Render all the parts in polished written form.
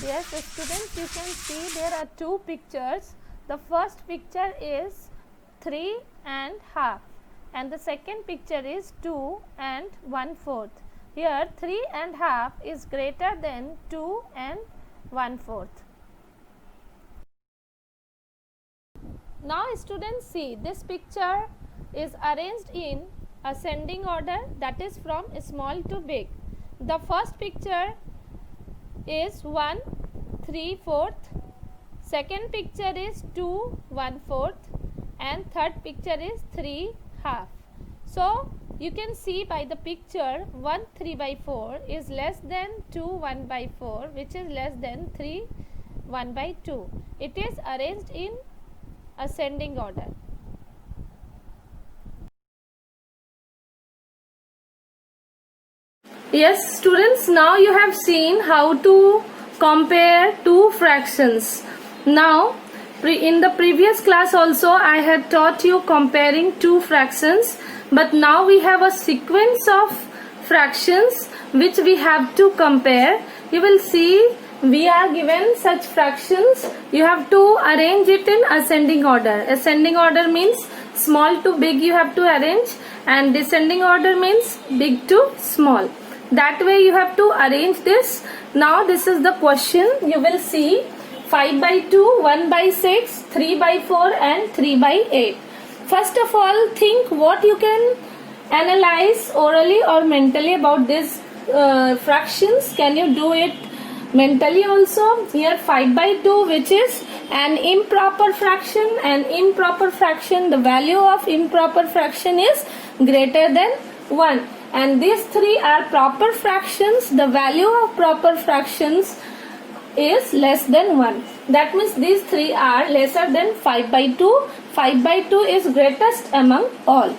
Yes, students, you can see there are two pictures. The first picture is 3.5 and the second picture is 2 and 1/4. Here 3.5 is greater than 2 and 1/4. Now students, see, this picture is arranged in ascending order, that is from small to big. The first picture is 1 3/4, second picture is 2 1/4 and third picture is 3.5. So you can see by the picture 1 3/4 is less than 2 1/4, which is less than 3 1/2. It is arranged in ascending order. Yes students, now you have seen how to compare two fractions. Now in the previous class also I had taught you comparing two fractions, but now we have a sequence of fractions which we have to compare. You will see we are given such fractions. You have to arrange it in ascending order. Ascending order means small to big you have to arrange, and descending order means big to small. That way you have to arrange this. Now this is the question. You will see 5/2, 1/6, 3/4 and 3/8. First of all, think what you can analyze orally or mentally about these fractions. Can you do it mentally also? Here 5/2, which is an improper fraction. An improper fraction, the value of improper fraction is greater than 1. And these three are proper fractions. The value of proper fractions is less than 1. That means these three are lesser than 5/2. 5/2 is greatest among all.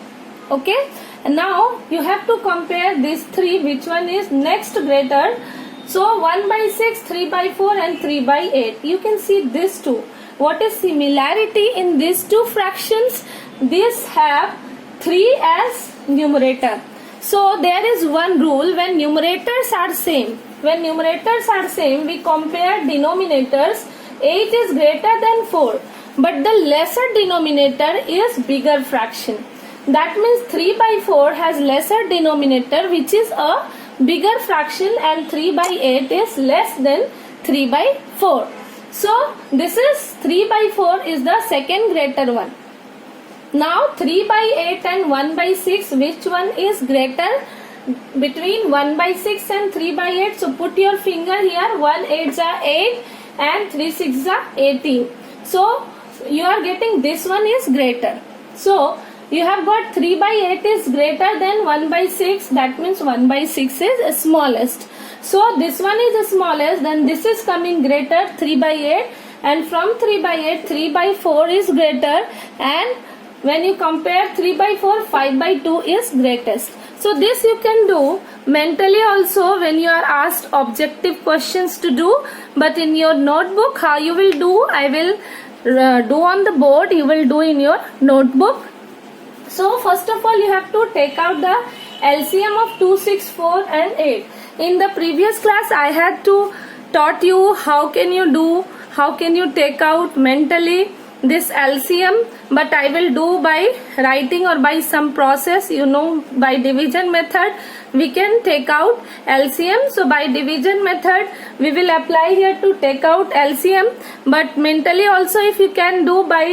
Okay. And now you have to compare these three. Which one is next greater? So 1/6, 3/4 and 3/8. You can see these two. What is similarity in these two fractions? These have 3 as numerator. So there is one rule. When numerators are same, we compare denominators. 8 is greater than 4, but the lesser denominator is bigger fraction. That means 3/4 has lesser denominator, which is a bigger fraction, and 3/8 is less than 3/4. So this is 3/4 is the second greater one. Now 3/8 and 1/6, which one is greater between 1/6 and 3/8? So put your finger here. 1 8s are 8 and 3 6s are 18. So you are getting this one is greater. So you have got 3/8 is greater than 1/6. That means 1/6 is smallest. So this one is the smallest. Then this is coming greater, 3/8, and from 3/8 3/4 is greater, and when you compare 3/4, 5/2 is greatest. So this you can do mentally also when you are asked objective questions to do. But in your notebook, how you will do, I will do on the board. You will do in your notebook. So first of all, you have to take out the LCM of 2, 6, 4 and 8. In the previous class, I had to taught you how can you take out mentally this LCM, but I will do by writing or by some process. You know, by division method we can take out LCM. So by division method we will apply here to take out LCM, but mentally also if you can do by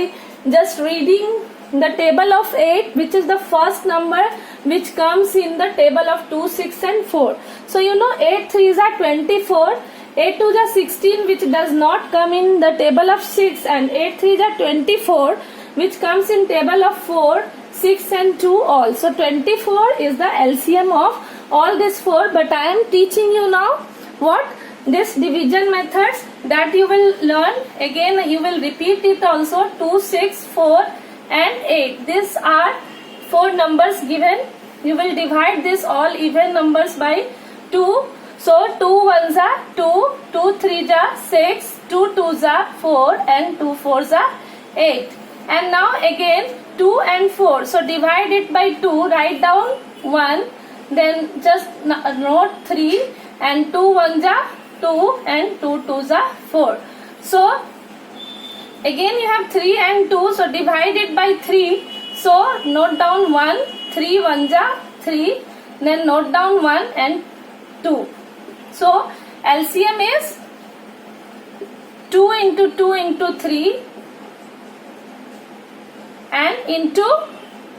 just reading the table of 8, which is the first number which comes in the table of 2, 6 and 4. So you know 8 3s are 24, 8 2s are 16, which does not come in the table of 6, and 8 3s are 24, which comes in table of 4, 6 and 2 all. So 24 is the LCM of all these 4, but I am teaching you now what this division methods that you will learn. Again you will repeat it also. 2, 6, 4 and 8. These are 4 numbers given. You will divide this all even numbers by 2. So 2 1s are 2, 2 3s are 6, 2 2s are 4 and 2 4s are 8. And now again 2 and 4. So divide it by 2, write down 1, then just note 3, and 2 1s are 2 and 2 2s are 4. So again you have 3 and 2, so divide it by 3. So note down 1, 3 1s are 3, then note down 1 and 2. So LCM is 2 into 2 into 3 and into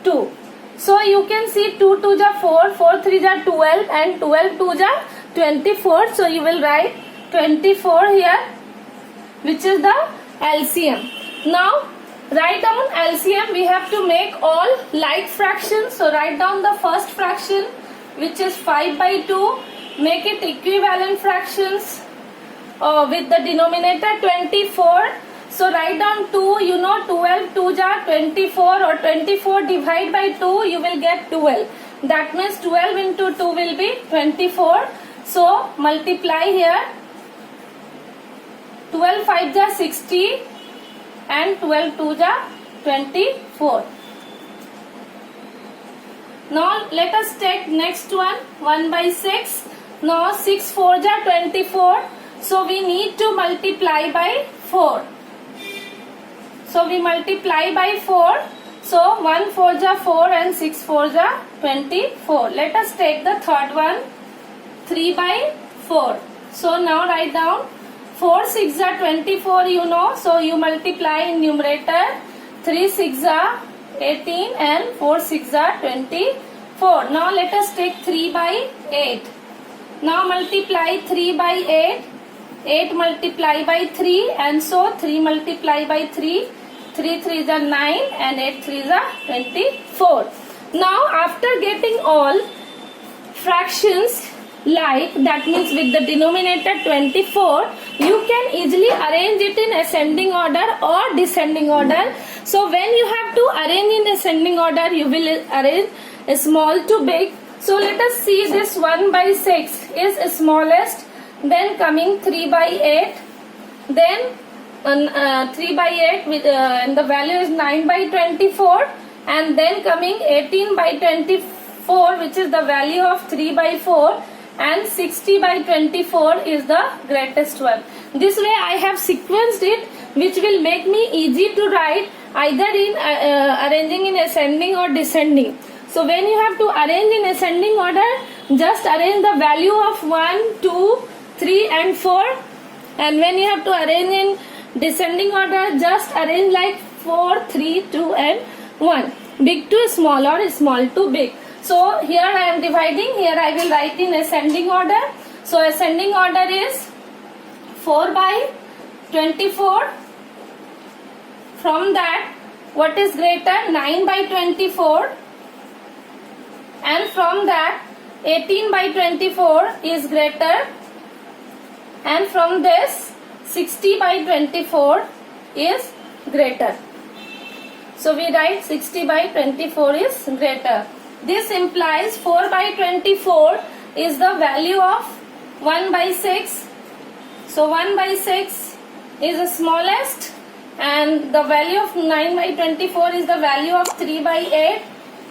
2. So you can see 2 2s are 4, 4 3s are 12 and 12 2s are 24. So you will write 24 here, which is the LCM. Now write down LCM. We have to make all like fractions. So write down the first fraction, which is 5 by 2. Make it equivalent fractions with the denominator 24. So write down 2, you know 12 2s are 24, or 24 divide by 2, you will get 12. That means 12 into 2 will be 24. So multiply here. 12 5s are 60 and 12 2s are 24. Now let us take next one, 1 by 6. Now 6 4s are 24. So we need to multiply by 4. So we multiply by 4. So 1 4s are 4 and 6 4s are 24. Let us take the third one, 3 by 4. So now write down 4 6s are 24, you know. So you multiply in numerator. 3 6s are 18 and 4 6s are 24. Now let us take 3 by 8. Now multiply 3 by 8. 8 multiply by 3, and so 3 multiply by 3. 3 3s are 9 and 8 3s are 24. Now after getting all fractions like, that means with the denominator 24, you can easily arrange it in ascending order or descending order. So when you have to arrange in ascending order, you will arrange small to big. So let us see, this 1 by 6 is smallest, then coming 3 by 8, then 3 by 8 with and the value is 9 by 24, and then coming 18 by 24, which is the value of 3 by 4, and 60 by 24 is the greatest one. This way I have sequenced it, which will make me easy to write either in arranging in ascending or descending. So when you have to arrange in ascending order, just arrange the value of 1, 2, 3 and 4, and when you have to arrange in descending order, just arrange like 4, 3, 2 and 1. Big to small or small to big. So here I am dividing. Here I will write in ascending order. So ascending order is 4 by 24. From that, what is greater? 9 by 24. And from that, 18 by 24 is greater. And from this, 60 by 24 is greater. So we write 60 by 24 is greater. This implies 4 by 24 is the value of 1 by 6. So 1 by 6 is the smallest, and the value of 9 by 24 is the value of 3 by 8.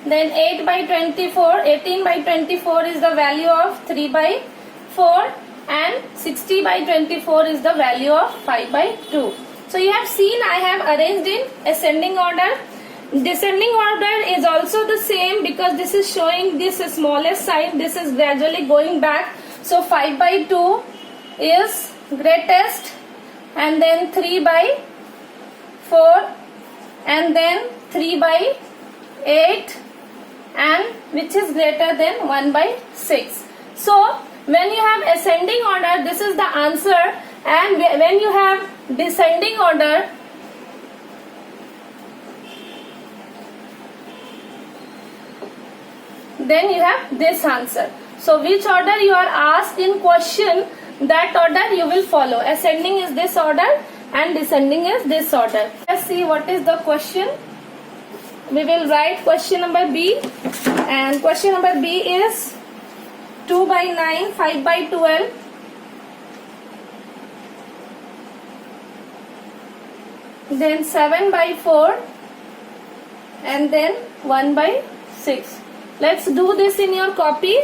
Then 8 by 24, 18 by 24 is the value of 3 by 4, and 60 by 24 is the value of 5 by 2. So you have seen I have arranged in ascending order. Descending order is also the same, because this is showing this smallest sign, this is gradually going back. So 5 by 2 is greatest, and then 3 by 4, and then 3 by 8, and which is greater than 1 by 6. So when you have ascending order, this is the answer, and when you have descending order, then you have this answer. So which order you are asked in question, that order you will follow. Ascending is this order and descending is this order. Let's see what is the question. We will write question number B, and question number B is 2 by 9, 5 by 12, then 7 by 4, and then 1 by 6. Let's do this in your copy.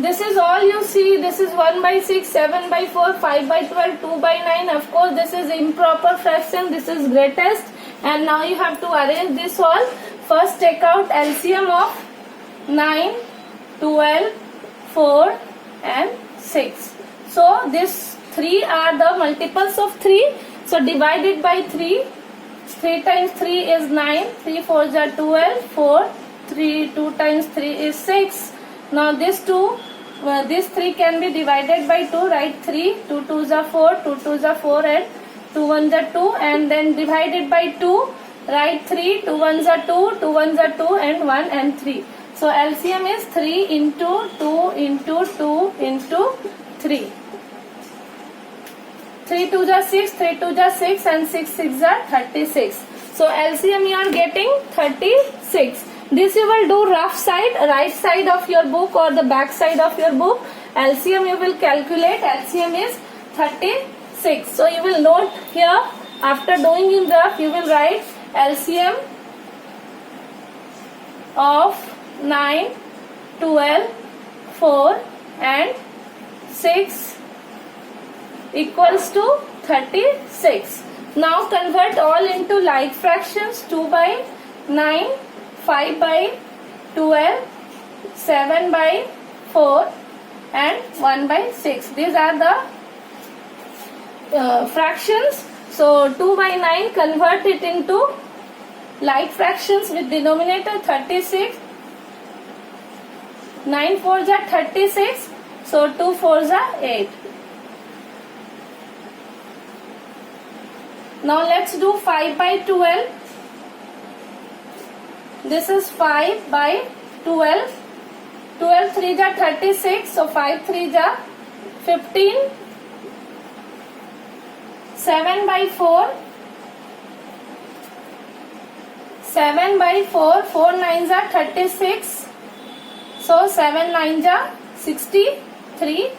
this is all you see. This is 1 by 6, 7 by 4, 5 by 12, 2 by 9. Of course, this is improper fraction. This is greatest. And now you have to arrange this all. First, take out LCM of 9, 12, 4 and 6. So, these 3 are the multiples of 3. So, divide it by 3. 3 times 3 is 9. 3 4s are 12. 4. 3 2 times 3 is 6. Now this 3 can be divided by 2. Write 3. 2 2s are 4. 2 2s are 4 and 2 1s are 2. And then divide it by 2. Write 3. 2 1s are 2. 2 1s are 2 and 1 and 3. So LCM is 3 into 2 into 2 into 3. 3 2s are 6. 3 2s are 6 and 6 6s are 36. So LCM you are getting 36. This you will do rough side, right side of your book or the back side of your book. LCM you will calculate. LCM is 36. So you will note here, after doing in rough, you will write LCM of 9, 12, 4 and 6 equals to 36. Now convert all into like fractions. 2 by 9, 5 by 12, 7 by 4 and 1 by 6. These are the fractions. So 2 by 9, convert it into like fractions with denominator 36. 9 4s are 36. So 2 4s are 8. Now let's do 5 by 12. This is 5 by 12. 12 3s are 36. So 5 3s are 15. 7 by 4. 7 by 4. 4 9s are 36. So 7 9s are 63.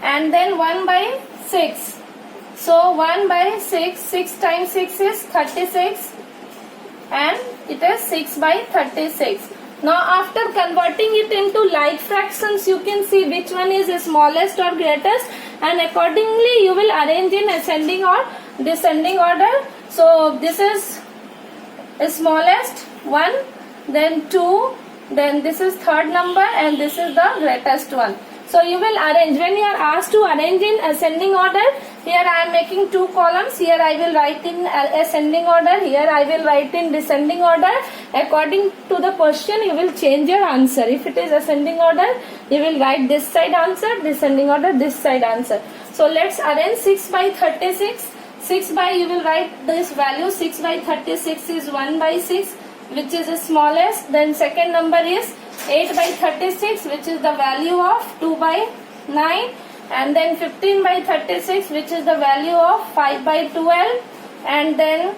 And then 1 by 6. So 1 by 6, 6 times 6 is 36 and it is 6 by 36. Now after converting it into like fractions, you can see which one is the smallest or greatest, and accordingly you will arrange in ascending or descending order. So this is smallest 1, then 2, then this is third number and this is the greatest one. So you will arrange, when you are asked to arrange in ascending order, here I am making 2 columns, here I will write in ascending order, here I will write in descending order. According to the question, you will change your answer. If it is ascending order, you will write this side answer, descending order, this side answer. So let's arrange 6 by 36. 6 by, you will write this value, 6 by 36 is 1 by 6, which is the smallest. Then second number is 8 by 36, which is the value of 2 by 9. And then 15 by 36, which is the value of 5 by 12. And then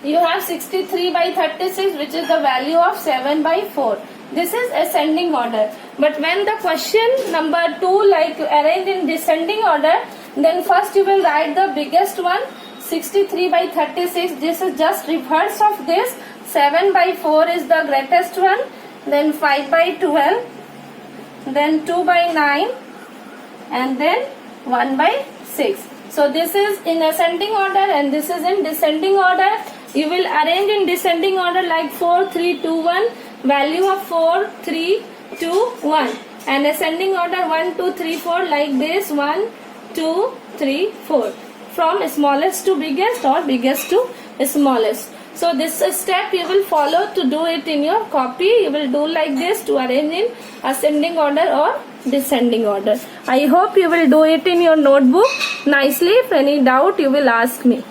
you have 63 by 36, which is the value of 7 by 4. This is ascending order. But when the question number 2, like arrange in descending order, then first you will write the biggest one, 63 by 36. This is just reverse of this. 7 by 4 is the greatest one. Then 5 by 12. Then 2 by 9. And then 1 by 6. So this is in ascending order and this is in descending order. You will arrange in descending order like 4, 3, 2, 1. Value of 4, 3, 2, 1. And ascending order 1, 2, 3, 4 like this. 1, 2, 3, 4. From smallest to biggest or biggest to smallest. So this step you will follow to do it in your copy. You will do like this to arrange in ascending order or descending order. I hope you will do it in your notebook nicely. If any doubt, you will ask me.